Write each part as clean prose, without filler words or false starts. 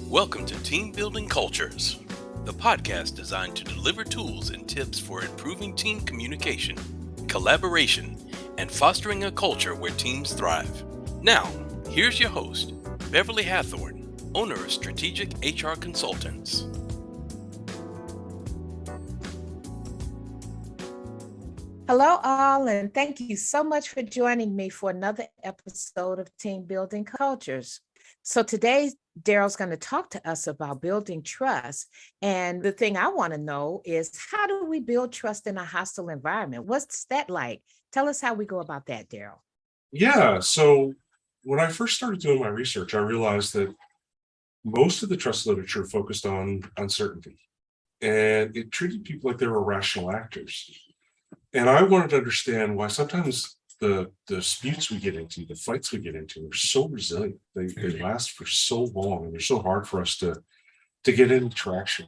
Welcome to Team Building Cultures, the podcast designed to deliver tools and tips for improving team communication, collaboration, and fostering a culture where teams thrive. Now, here's your host, Beverly Hathorn, owner of Strategic HR Consultants. Hello, all, and thank you so much for joining me for another episode of Team Building Cultures. So today, Darryl's going to talk to us about building trust. And the thing I want to know is, how do we build trust in a hostile environment? What's that like? Tell us how we go about that, Darryl. Yeah, so when I first started doing my research, I realized that most of the trust literature focused on uncertainty, and it treated people like they were rational actors. And I wanted to understand why sometimes the disputes we get into, the fights we get into, are so resilient. They last for so long, and they're so hard for us to get into traction.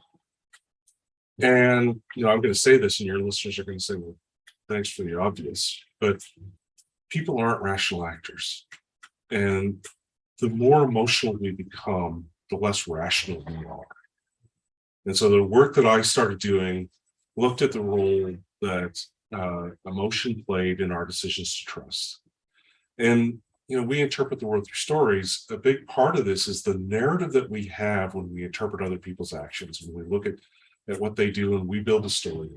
And I'm going to say this, and your listeners are going to say, "Well, thanks for the obvious," but people aren't rational actors, and the more emotional we become, the less rational we are. And so the work that I started doing looked at the role that emotion played in our decisions to trust. And we interpret the world through stories. A big part of this is the narrative that we have when we interpret other people's actions, when we look at what they do and we build a story.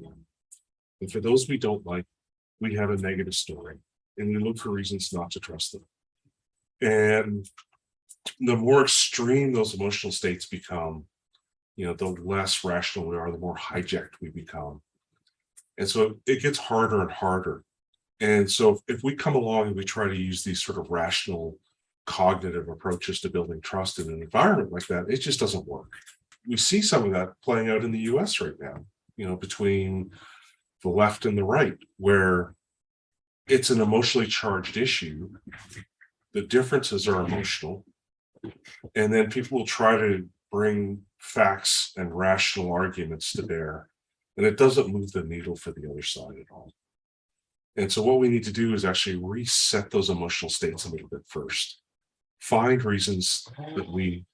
And for those we don't like, we have a negative story, and we look for reasons not to trust them. And the more extreme those emotional states become, the less rational we are, the more hijacked we become. And so it gets harder and harder. And so if we come along and we try to use these sort of rational cognitive approaches to building trust in an environment like that, it just doesn't work. We see some of that playing out in the US right now, between the left and the right, where it's an emotionally charged issue. The differences are emotional. And then people will try to bring facts and rational arguments to bear, and it doesn't move the needle for the other side at all. And so what we need to do is actually reset those emotional states a little bit first. Find reasons that we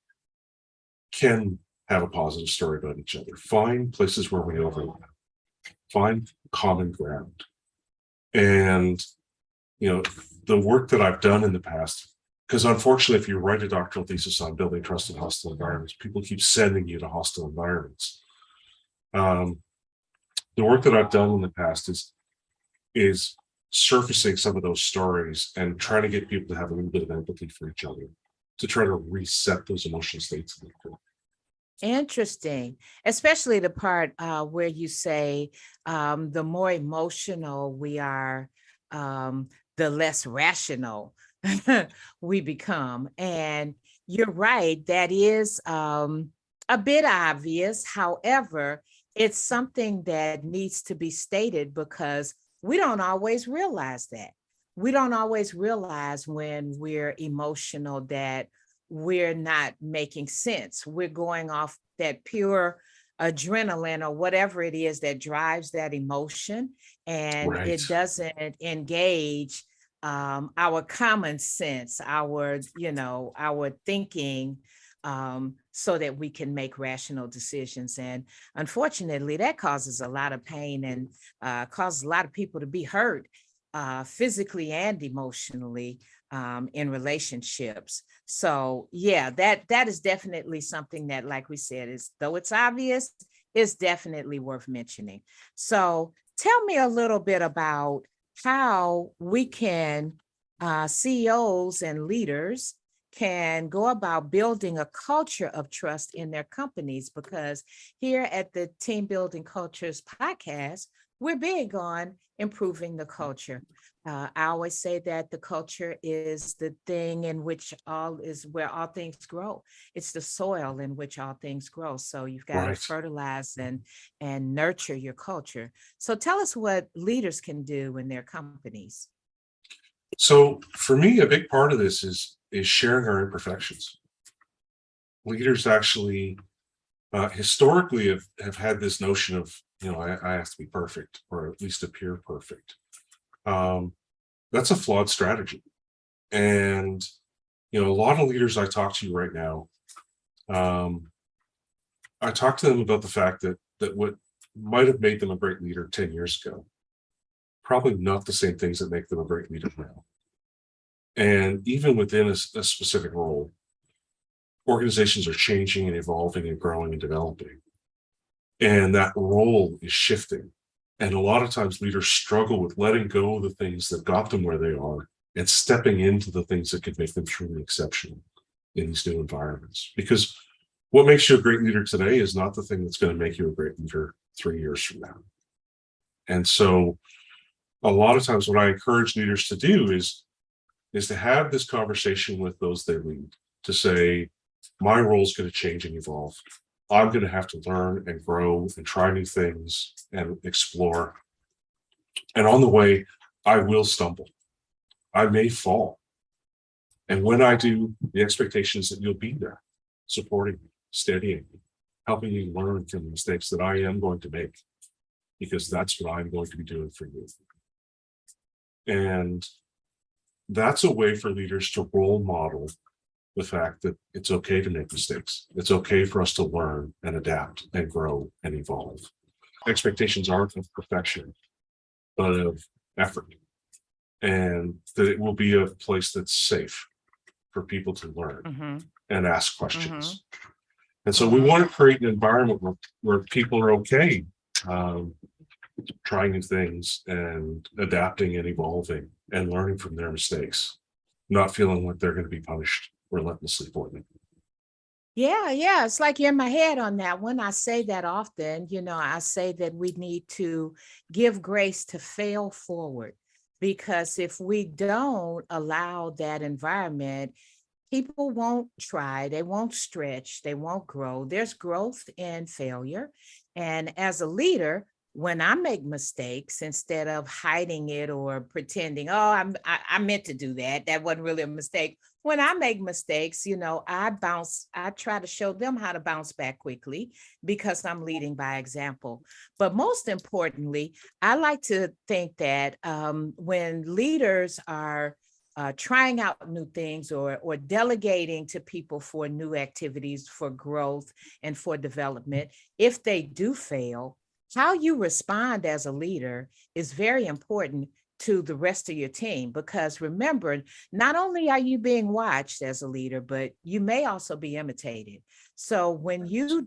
can have a positive story about each other. Find places where we overlap. Find common ground. And, the work that I've done in the past, because unfortunately, if you write a doctoral thesis on building trust in hostile environments, people keep sending you to hostile environments. The work that I've done in the past is surfacing some of those stories and trying to get people to have a little bit of empathy for each other, to try to reset those emotional states a little bit. Interesting, especially the part where you say the more emotional we are, the less rational we become. And you're right, that is a bit obvious. However, it's something that needs to be stated because we don't always realize that. We don't always realize when we're emotional that we're not making sense. We're going off that pure adrenaline or whatever it is that drives that emotion, and Right. it doesn't engage our common sense, our thinking, so that we can make rational decisions. And unfortunately, that causes a lot of pain and causes a lot of people to be hurt physically and emotionally in relationships. So yeah, that is definitely something that, like we said, is, though it's obvious, is definitely worth mentioning. So tell me a little bit about how we can, CEOs and leaders can go about building a culture of trust in their companies, because here at the Team Building Cultures podcast, we're big on improving the culture. I always say that the culture is the thing in which is where all things grow. It's the soil in which all things grow. So you've got to Right. fertilize and nurture your culture. So tell us what leaders can do in their companies. So for me, a big part of this is sharing our imperfections. Leaders actually historically have had this notion of, I have to be perfect, or at least appear perfect. That's a flawed strategy. And, a lot of leaders I talk to right now I talked to them about the fact that what might have made them a great leader 10 years ago, probably not the same things that make them a great leader now. And even within a specific role, organizations are changing and evolving and growing and developing. And that role is shifting. And a lot of times leaders struggle with letting go of the things that got them where they are and stepping into the things that could make them truly exceptional in these new environments. Because what makes you a great leader today is not the thing that's going to make you a great leader 3 years from now. And so a lot of times what I encourage leaders to do is to have this conversation with those they lead, to say, my role is going to change and evolve. I'm going to have to learn and grow and try new things and explore. And on the way, I will stumble. I may fall. And when I do, the expectation is that you'll be there, supporting me, steadying me, helping me learn from the mistakes that I am going to make, because that's what I'm going to be doing for you. And that's a way for leaders to role model the fact that it's okay to make mistakes. It's okay for us to learn and adapt and grow and evolve. Expectations aren't of perfection, but of effort. And that it will be a place that's safe for people to learn and ask questions. And so we want to create an environment where people are okay trying new things and adapting and evolving and learning from their mistakes, not feeling like they're going to be punished relentlessly for them. Yeah. It's like you're in my head on that one. I say that often. I say that we need to give grace to fail forward, because if we don't allow that environment, people won't try, they won't stretch, they won't grow. There's growth in failure. And as a leader, when I make mistakes, instead of hiding it or pretending, oh, I meant to do that, that wasn't really a mistake. When I make mistakes, I try to show them how to bounce back quickly, because I'm leading by example. But most importantly, I like to think that when leaders are trying out new things or delegating to people for new activities, for growth and for development, if they do fail, how you respond as a leader is very important to the rest of your team. Because remember, not only are you being watched as a leader, but you may also be imitated. So when you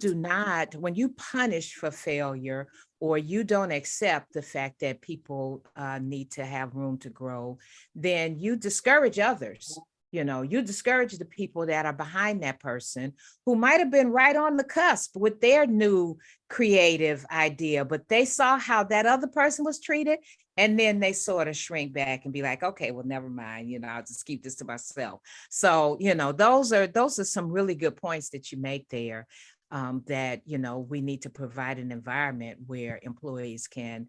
punish for failure, or you don't accept the fact that people need to have room to grow, then you discourage others. You discourage the people that are behind that person who might have been right on the cusp with their new creative idea, but they saw how that other person was treated. And then they sort of shrink back and be like, okay, well, never mind, I'll just keep this to myself. So, those are some really good points that you make there. That, we need to provide an environment where employees can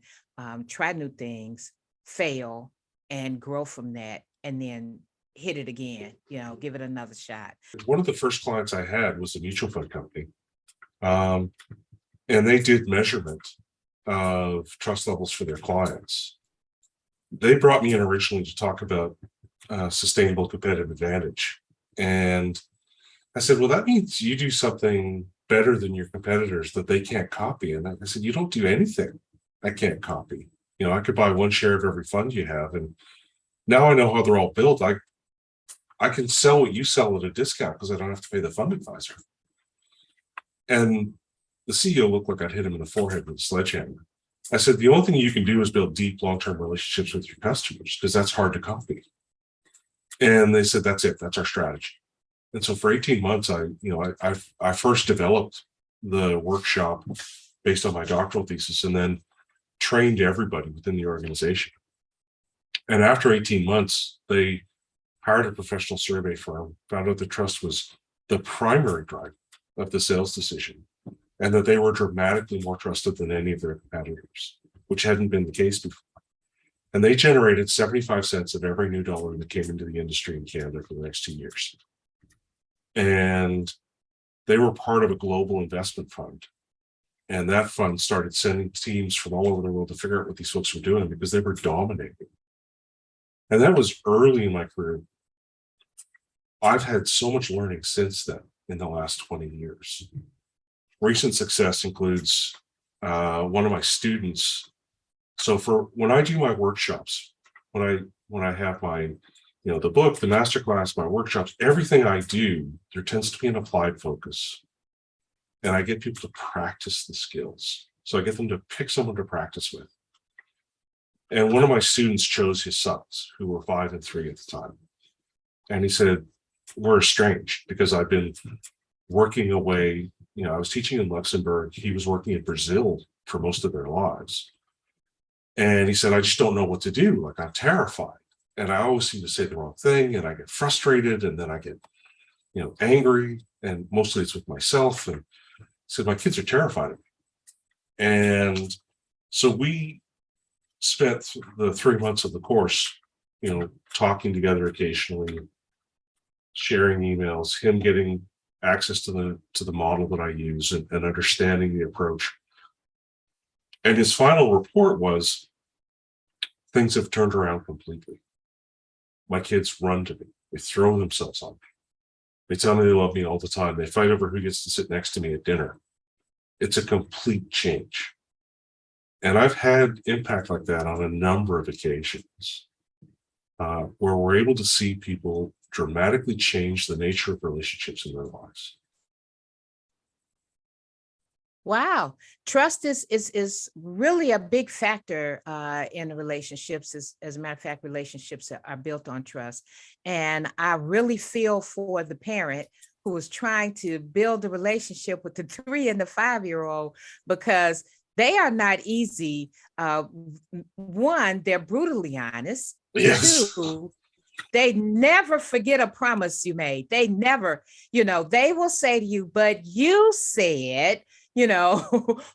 try new things, fail, and grow from that, and then hit it again, give it another shot. One of the first clients I had was a mutual fund company. And they did measurement of trust levels for their clients. They brought me in originally to talk about sustainable competitive advantage. And I said, well, that means you do something better than your competitors that they can't copy. And I said, you don't do anything I can't copy. I could buy one share of every fund you have. And now I know how they're all built. I can sell what you sell at a discount because I don't have to pay the fund advisor. And the CEO looked like I'd hit him in the forehead with a sledgehammer. I said, the only thing you can do is build deep long-term relationships with your customers, because that's hard to copy. And they said, that's it. That's our strategy. And so for 18 months, I first developed the workshop based on my doctoral thesis, and then trained everybody within the organization. And after 18 months, they hired a professional survey firm, found out that trust was the primary driver of the sales decision, and that they were dramatically more trusted than any of their competitors, which hadn't been the case before. And they generated 75 cents of every new dollar that came into the industry in Canada for the next 2 years. And they were part of a global investment fund. And that fund started sending teams from all over the world to figure out what these folks were doing, because they were dominating. And that was early in my career. I've had so much learning since then in the last 20 years. Recent success includes one of my students. So for when I do my workshops, when I have my, the book, the masterclass, my workshops, everything I do, there tends to be an applied focus. And I get people to practice the skills. So I get them to pick someone to practice with. And one of my students chose his sons, who were 5 and 3 at the time. And he said, we're estranged because I've been working away. I was teaching in Luxembourg. He was working in Brazil for most of their lives. And he said, I just don't know what to do. Like, I'm terrified. And I always seem to say the wrong thing. And I get frustrated. And then I get, angry. And mostly it's with myself. And he said, my kids are terrified of me. And so we spent the 3 months of the course, talking together occasionally, sharing emails, him getting access to the model that I use and understanding the approach. And his final report was, things have turned around completely. My kids run to me. They throw themselves on me. They tell me they love me all the time. They fight over who gets to sit next to me at dinner. It's a complete change. And I've had impact like that on a number of occasions, where we're able to see people dramatically change the nature of relationships in their lives. Wow. Trust is really a big factor in relationships. As a matter of fact, relationships are built on trust. And I really feel for the parent who is trying to build a relationship with the 3 and the 5-year-old, because they are not easy. One, they're brutally honest. Yes. 2, they never forget a promise you made. They never, they will say to you, but you said, we were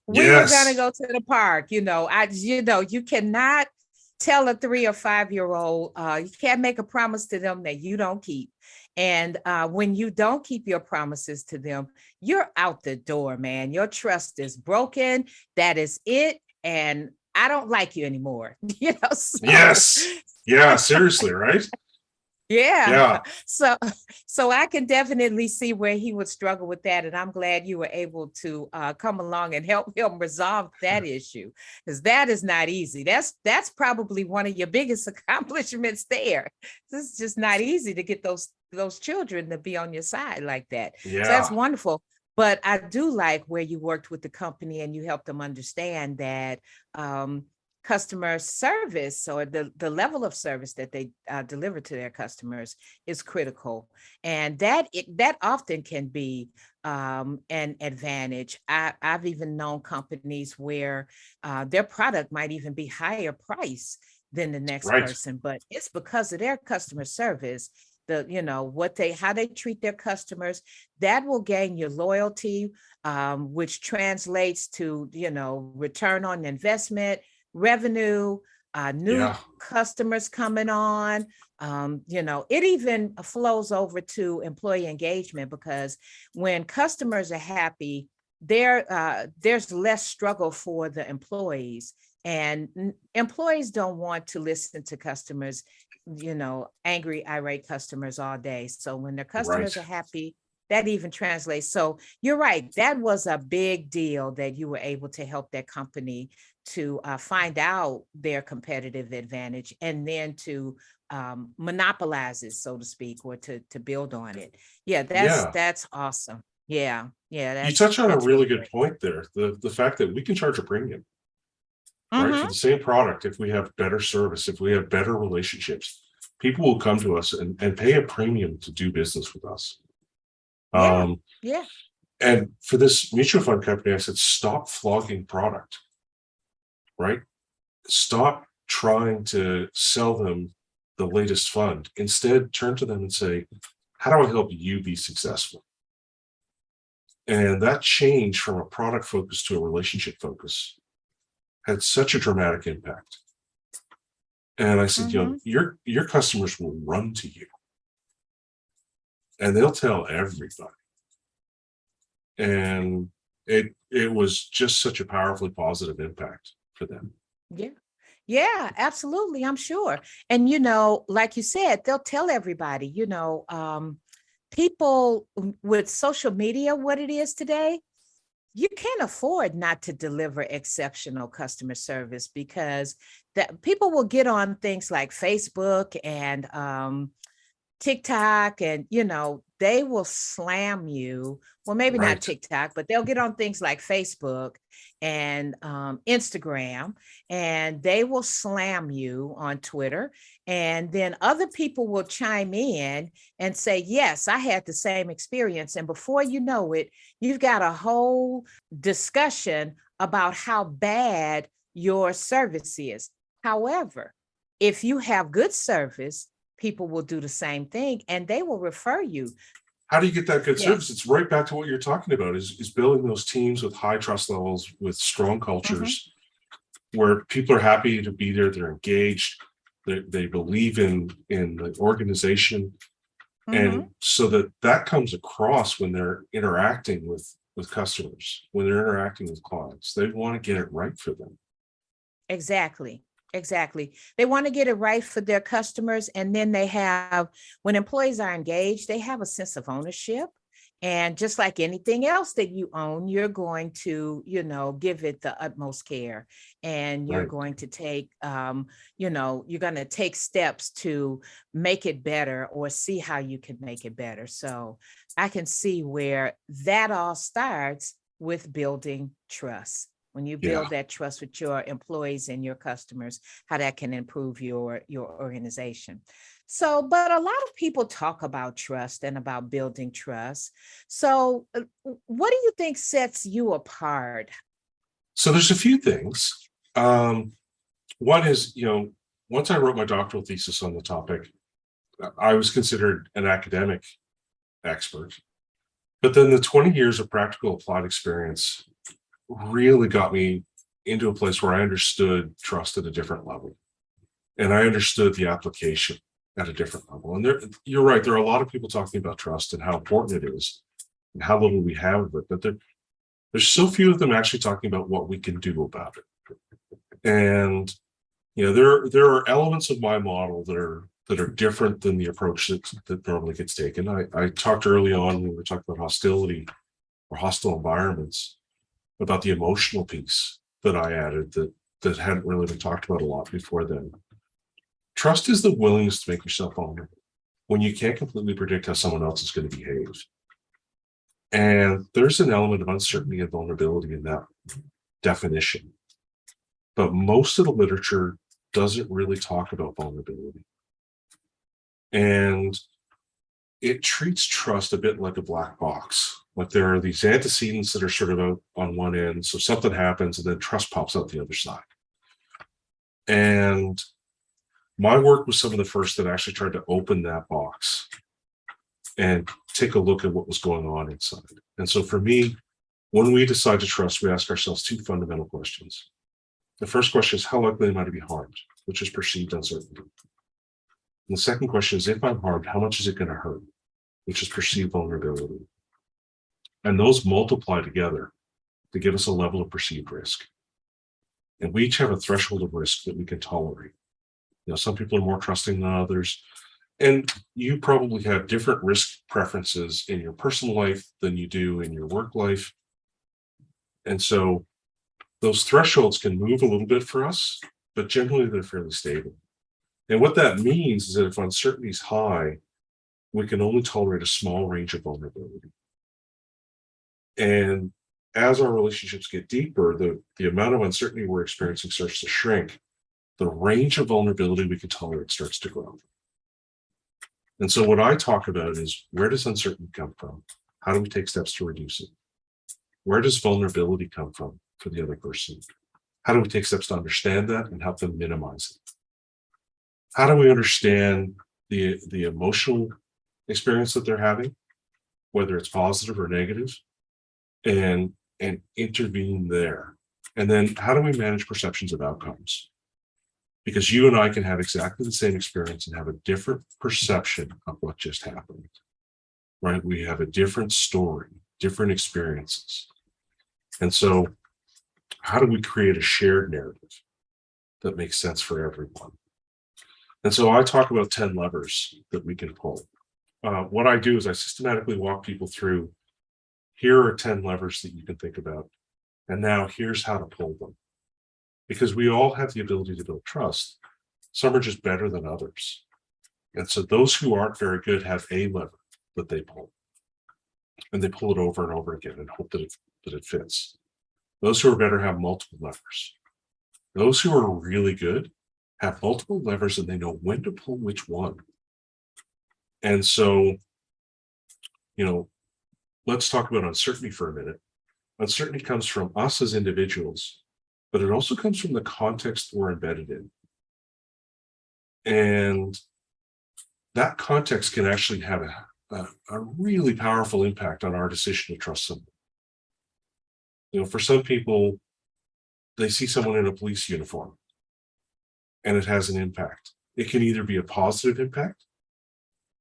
going to go to the park. You cannot tell a 3 or 5-year-old, you can't make a promise to them that you don't keep. And when you don't keep your promises to them, you're out the door, man. Your trust is broken. That is it. And I don't like you anymore. So. Yes. Yeah, seriously, right? Yeah. So I can definitely see where he would struggle with that. And I'm glad you were able to come along and help him resolve that issue, because that is not easy. That's probably one of your biggest accomplishments there. This is just not easy to get those children to be on your side like that. Yeah. So that's wonderful. But I do like where you worked with the company and you helped them understand that customer service, or the level of service that they deliver to their customers, is critical. And that often can be an advantage. I've even known companies where their product might even be higher price than the next person, but it's because of their customer service. How they treat their customers, that will gain your loyalty, which translates to, return on investment, revenue, new customers coming on. It even flows over to employee engagement, because when customers are happy, there's less struggle for the employees. And employees don't want to listen to customers, angry, irate customers all day. So when their customers are happy, that even translates. So you're right. That was a big deal that you were able to help that company to find out their competitive advantage, and then to monopolize it, so to speak, or to build on it. Yeah, that's awesome. Yeah. You touch on a really good point there. The fact that we can charge a premium, right, for the same product. If we have better service, if we have better relationships, people will come to us and pay a premium to do business with us. Yeah. And for this mutual fund company, I said, stop flogging product, right? Stop trying to sell them the latest fund. Instead, turn to them and say, how do I help you be successful? And that change from a product focus to a relationship focus had such a dramatic impact. And I said, your customers will run to you and they'll tell everybody. And it was just such a powerfully positive impact for them. Yeah, absolutely. I'm sure. And, like you said, they'll tell everybody, people with social media, what it is today, you can't afford not to deliver exceptional customer service, because that people will get on things like Facebook and TikTok, and they will slam you. Well, maybe not Right. TikTok, but they'll get on things like Facebook and Instagram, and they will slam you on Twitter. And then other people will chime in and say, yes, I had the same experience. And before you know it, you've got a whole discussion about how bad your service is. However, if you have good service, people will do the same thing, and they will refer you. How do you get that good Yeah. service? It's right back to what you're talking about, is building those teams with high trust levels, with strong cultures, where people are happy to be there, they're engaged, they believe in the organization. And so that comes across when they're interacting with customers, when they're interacting with clients. They want to get it right for them. Exactly. They want to get it right for their customers. And then when employees are engaged, they have a sense of ownership. And just like anything else that you own, you're going to, give it the utmost care. And you're Right. going to take, you're going to take steps to make it better, or see how you can make it better. So I can see where that all starts with building trust. When you build that trust with your employees and your customers, how that can improve your organization. So, but a lot of people talk about trust and about building trust. So, what do you think sets you apart? So there's a few things. One is, once I wrote my doctoral thesis on the topic, I was considered an academic expert. But then the 20 years of practical applied experience really got me into a place where I understood trust at a different level. And I understood the application at a different level. And you're right, there are a lot of people talking about trust and how important it is and how little we have of it. But there's so few of them actually talking about what we can do about it. And there are elements of my model that are different than the approach that normally gets taken. I talked early on when we were talking about hostility or hostile environments, about the emotional piece that I added that hadn't really been talked about a lot before then. Trust is the willingness to make yourself vulnerable when you can't completely predict how someone else is going to behave. And there's an element of uncertainty and vulnerability in that definition. But most of the literature doesn't really talk about vulnerability. And it treats trust a bit like a black box. Like there are these antecedents that are sort of out on one end. So something happens and then trust pops out the other side. And my work was some of the first that actually tried to open that box and take a look at what was going on inside. And so for me, when we decide to trust, we ask ourselves two fundamental questions. The first question is, how likely am I to be harmed, which is perceived uncertainty. And the second question is, if I'm harmed, how much is it going to hurt, which is perceived vulnerability. And those multiply together to give us a level of perceived risk. And we each have a threshold of risk that we can tolerate. Some people are more trusting than others. And you probably have different risk preferences in your personal life than you do in your work life. And so those thresholds can move a little bit for us, but generally they're fairly stable. And what that means is that if uncertainty is high, we can only tolerate a small range of vulnerability. And as our relationships get deeper, the amount of uncertainty we're experiencing starts to shrink. The range of vulnerability we can tolerate starts to grow. And so what I talk about is, where does uncertainty come from? How do we take steps to reduce it? Where does vulnerability come from for the other person? How do we take steps to understand that and help them minimize it? How do we understand the emotional experience that they're having, whether it's positive or negative, and intervene there? And then how do we manage perceptions of outcomes? Because you and I can have exactly the same experience and have a different perception of what just happened, right? We have a different story, different experiences. And so how do we create a shared narrative that makes sense for everyone? And so I talk about 10 levers that we can pull. what I do is I systematically walk people through, here are 10 levers that you can think about. And now here's how to pull them. Because we all have the ability to build trust. Some are just better than others. And so those who aren't very good have a lever that they pull. And they pull it over and over again and hope that it fits. Those who are better have multiple levers. Those who are really good have multiple levers and they know when to pull which one. And so, let's talk about uncertainty for a minute. Uncertainty comes from us as individuals, but it also comes from the context we're embedded in. And that context can actually have a really powerful impact on our decision to trust someone. For some people, they see someone in a police uniform and it has an impact. It can either be a positive impact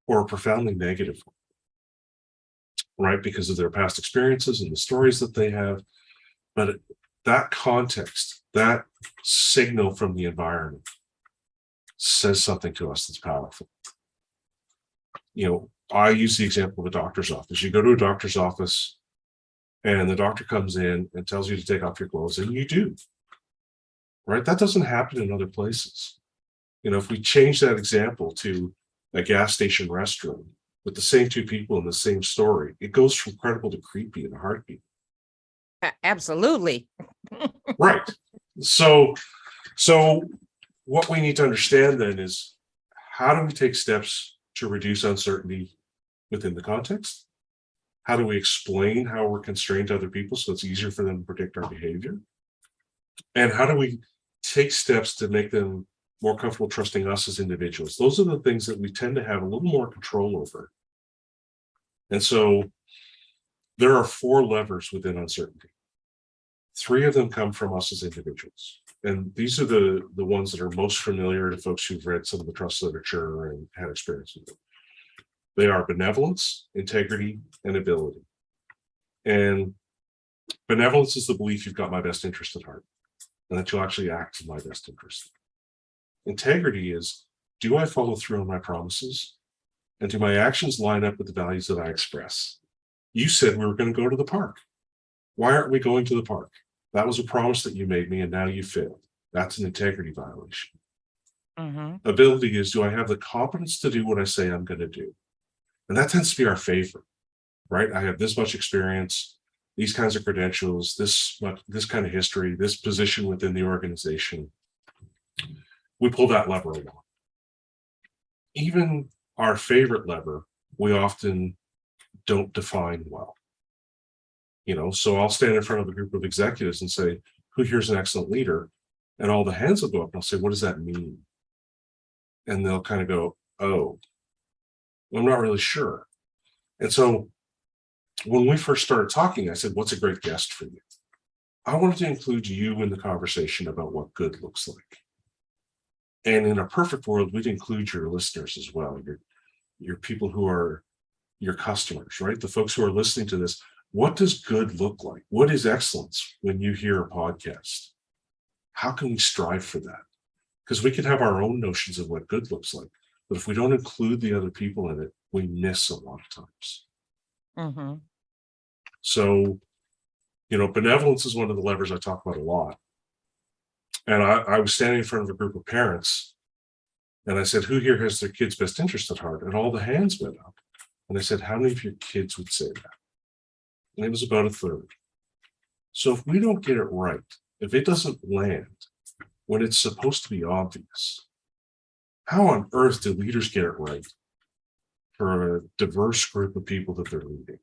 or a profoundly negative one, right? Because of their past experiences and the stories that they have. But that context, that signal from the environment says something to us that's powerful. I use the example of a doctor's office. You go to a doctor's office and the doctor comes in and tells you to take off your clothes, and you do, right? That doesn't happen in other places. If we change that example to a gas station restroom with the same two people in the same story, it goes from credible to creepy in a heartbeat. Absolutely. Right. So what we need to understand then is, how do we take steps to reduce uncertainty within the context? How do we explain how we're constrained to other people so it's easier for them to predict our behavior? And how do we take steps to make them more comfortable trusting us as individuals? Those are the things that we tend to have a little more control over. And so there are 4 levers within uncertainty. 3 of them come from us as individuals. And these are the ones that are most familiar to folks who've read some of the trust literature and had experience with it. They are benevolence, integrity, and ability. And benevolence is the belief you've got my best interest at heart and that you'll actually act in my best interest. Integrity is, do I follow through on my promises? And do my actions line up with the values that I express? You said we were going to go to the park. Why aren't we going to the park? That was a promise that you made me, and now you failed. That's an integrity violation. Mm-hmm. Ability is, do I have the competence to do what I say I'm going to do? And that tends to be our favorite, right? I have this much experience, these kinds of credentials, this kind of history, this position within the organization. We pull that lever along. Even our favorite lever, we often don't define well. So I'll stand in front of a group of executives and say, who here's an excellent leader? And all the hands will go up and I'll say, what does that mean? And they'll kind of go, oh, I'm not really sure. And so when we first started talking, I said, what's a great guest for you? I wanted to include you in the conversation about what good looks like. And in a perfect world, we'd include your listeners as well, your people who are your customers, right? The folks who are listening to this. What does good look like? What is excellence when you hear a podcast? How can we strive for that? Because we can have our own notions of what good looks like, but if we don't include the other people in it, we miss a lot of times. Mm-hmm. So, benevolence is one of the levers I talk about a lot. And I was standing in front of a group of parents and I said, who here has their kid's best interest at heart? And all the hands went up. And I said, how many of your kids would say that? And it was about a third. So if we don't get it right, if it doesn't land when it's supposed to be obvious, how on earth do leaders get it right for a diverse group of people that they're leading?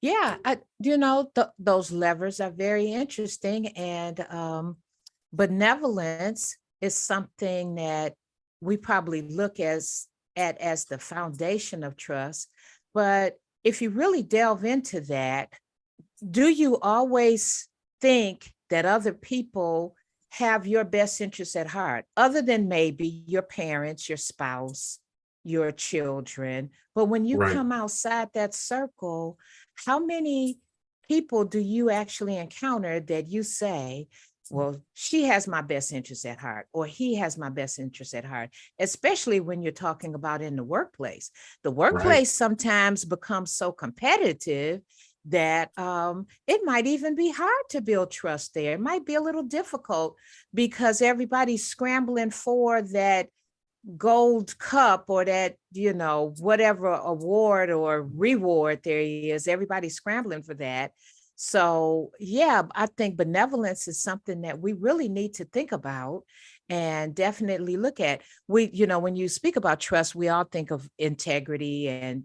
Yeah, those levers are very interesting, and benevolence is something that we probably look at as the foundation of trust. But if you really delve into that, do you always think that other people have your best interests at heart, other than maybe your parents, your spouse, your children? But when you Right. come outside that circle, how many people do you actually encounter that you say, well, she has my best interest at heart, or he has my best interest at heart, especially when you're talking about in the workplace. The Right. workplace sometimes becomes so competitive that it might even be hard to build trust there. It might be a little difficult because everybody's scrambling for that gold cup or that, whatever award or reward there is. Everybody's scrambling for that. So yeah, I think benevolence is something that we really need to think about and definitely look at. When you speak about trust, we all think of integrity and,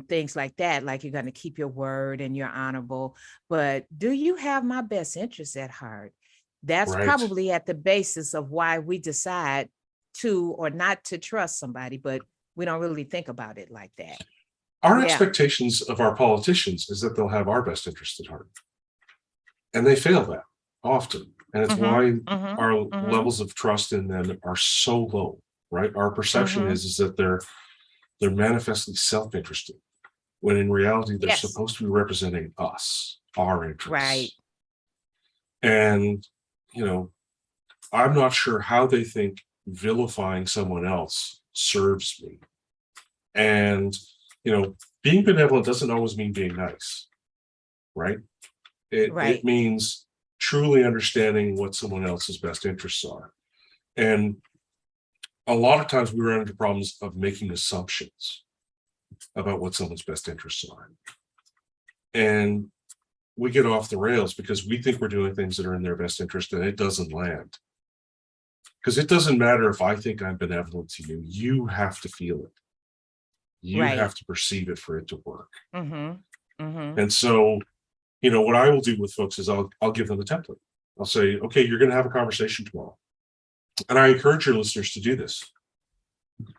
things like that, like you're going to keep your word and you're honorable. But do you have my best interest at heart? That's Right. probably at the basis of why we decide to or not to trust somebody, but we don't really think about it like that. Our Yeah. expectations of our politicians is that they'll have our best interest at heart. And they fail that often. And it's why our levels of trust in them are so low, right? Our perception is that they're manifestly self-interested, when in reality they're Yes. supposed to be representing us, our interests. Right. And, I'm not sure how they think vilifying someone else serves me. And, being benevolent doesn't always mean being nice, right? It Right. means truly understanding what someone else's best interests are. And a lot of times we run into problems of making assumptions about what someone's best interests are. And we get off the rails because we think we're doing things that are in their best interest, and it doesn't land. Because it doesn't matter if I think I'm benevolent to you, you have to feel it. You Right. have to perceive it for it to work. Mm-hmm. And so, what I will do with folks is I'll give them a template. I'll say, okay, you're going to have a conversation tomorrow. And I encourage your listeners to do this.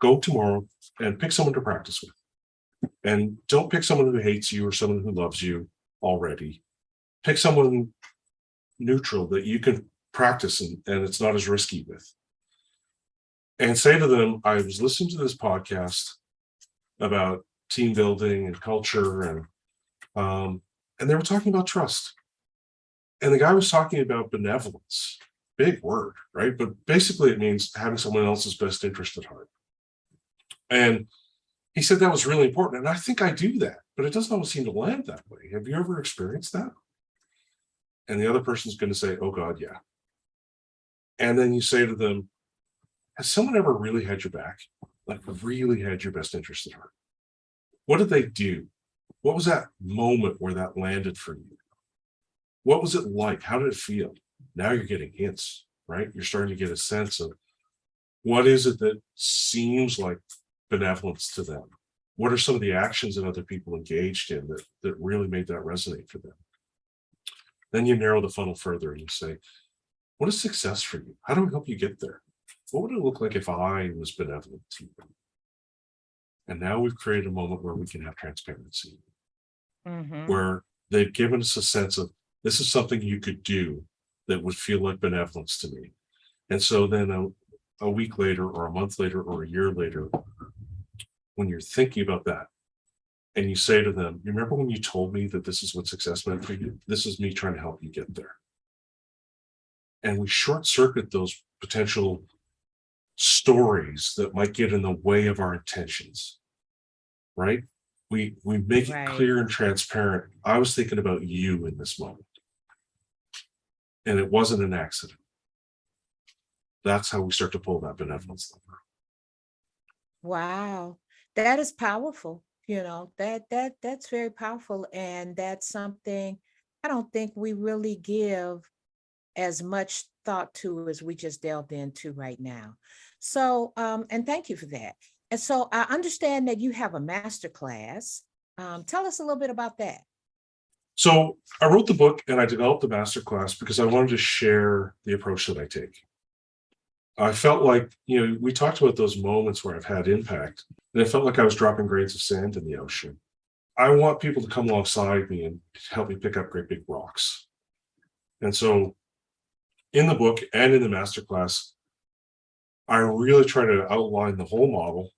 Go tomorrow and pick someone to practice with. And don't pick someone who hates you or someone who loves you already. Pick someone neutral that you can practice and it's not as risky with. And say to them, I was listening to this podcast about team building and culture, and they were talking about trust. And the guy was talking about benevolence. Big word, right? But basically it means having someone else's best interest at heart. And he said that was really important. And I think I do that, but it doesn't always seem to land that way. Have you ever experienced that? And the other person's going to say, oh God, yeah. And then you say to them, has someone ever really had your back? Like really had your best interest at heart? What did they do? What was that moment where that landed for you? What was it like? How did it feel? Now you're getting hints, right? You're starting to get a sense of what is it that seems like benevolence to them? What are some of the actions that other people engaged in that really made that resonate for them? Then you narrow the funnel further and you say, what is success for you? How do I help you get there? What would it look like if I was benevolent to you? And now we've created a moment where we can have transparency, where they've given us a sense of this is something you could do that would feel like benevolence to me. And so then a week later or a month later or a year later, when you're thinking about that and you say to them, you remember when you told me that this is what success meant for you? This is me trying to help you get there. And we short circuit those potential stories that might get in the way of our intentions, right? We make it clear and transparent. I was thinking about you in this moment, and it wasn't an accident. That's how we start to pull that benevolence lever. Wow, that is powerful. That's very powerful, and that's something I don't think we really give as much thought to as we just delved into right now. So, and thank you for that. And so I understand that you have a master class. Tell us a little bit about that. So I wrote the book and I developed the master class because I wanted to share the approach that I take. I felt like, we talked about those moments where I've had impact, and it felt like I was dropping grains of sand in the ocean. I want people to come alongside me and help me pick up great big rocks. And so in the book and in the masterclass, I really try to outline the whole model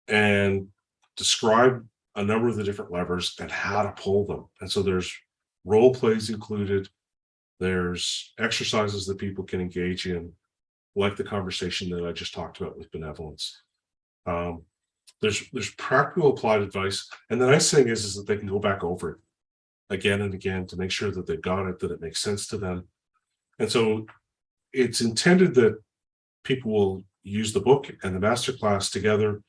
and describe a number of the different levers and how to pull them. And so there's role plays included. There's exercises that people can engage in, like the conversation that I just talked about with benevolence. There's practical applied advice. And the nice thing is that they can go back over it again and again to make sure that they've got it, that it makes sense to them. And so it's intended that people will use the book and the masterclass together.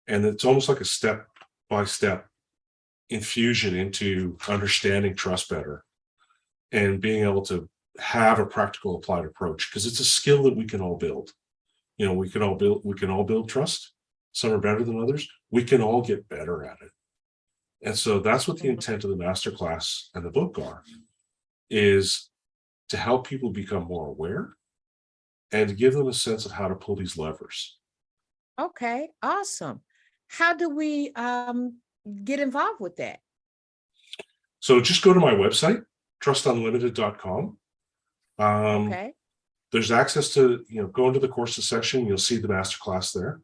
And it's almost like a step-by-step infusion into understanding trust better and being able to have a practical applied approach, because it's a skill that we can all build. We can all build trust. Some are better than others. We can all get better at it. And so that's what the intent of the masterclass and the book are, is to help people become more aware and to give them a sense of how to pull these levers. Okay, awesome. How do we get involved with that? So just go to my website, trustunlimited.com. Okay. There's access to, go into the courses section. You'll see the masterclass there.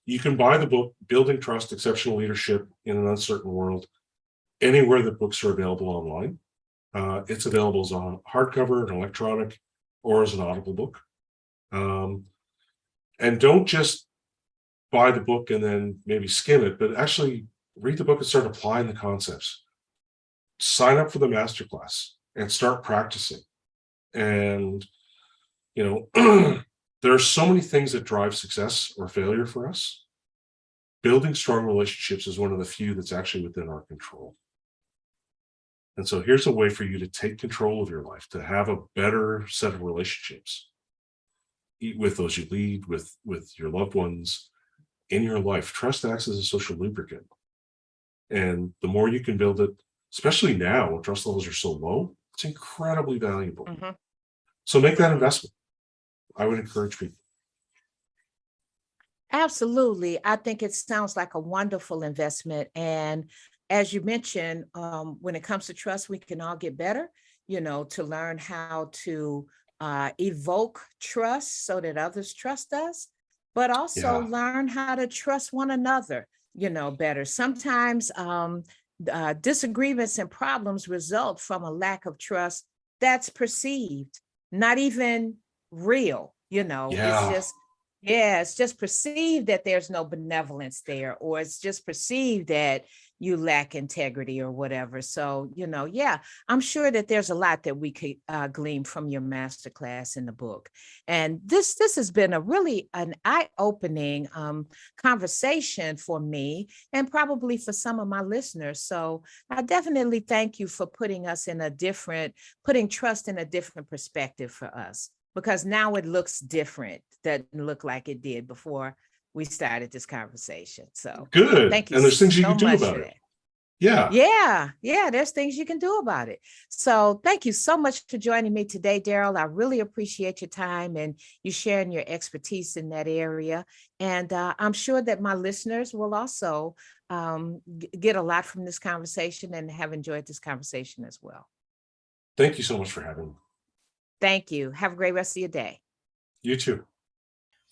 You can buy the book, Building Trust, Exceptional Leadership in an Uncertain World, anywhere that books are available online. It's available as a hardcover, an electronic, or as an Audible book. And don't just buy the book and then maybe skim it, but actually read the book and start applying the concepts. Sign up for the masterclass and start practicing. And, there are so many things that drive success or failure for us. Building strong relationships is one of the few that's actually within our control. And so here's a way for you to take control of your life, to have a better set of relationships with those you lead, with your loved ones in your life. Trust acts as a social lubricant. And the more you can build it, especially now when trust levels are so low, it's incredibly valuable. Mm-hmm. So make that investment. I would encourage people. Absolutely. I think it sounds like a wonderful investment. And as you mentioned, when it comes to trust, we can all get better, to learn how to evoke trust so that others trust us, but also learn how to trust one another, better. Sometimes disagreements and problems result from a lack of trust that's perceived, not even real, it's just perceived that there's no benevolence there, or it's just perceived that you lack integrity or whatever. So, I'm sure that there's a lot that we could glean from your masterclass in the book. And this has been an eye-opening conversation for me and probably for some of my listeners. So I definitely thank you for putting trust in a different perspective for us, because now it looks different. Doesn't look like it did before we started this conversation. So good. Thank you. And there's things you so can do much about for it. that. Yeah. There's things you can do about it. So thank you so much for joining me today, Darryl. I really appreciate your time and you sharing your expertise in that area. And I'm sure that my listeners will also get a lot from this conversation and have enjoyed this conversation as well. Thank you so much for having me. Thank you. Have a great rest of your day. You too.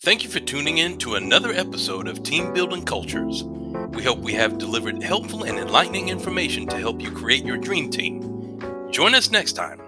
Thank you for tuning in to another episode of Team Building Cultures. We hope we have delivered helpful and enlightening information to help you create your dream team. Join us next time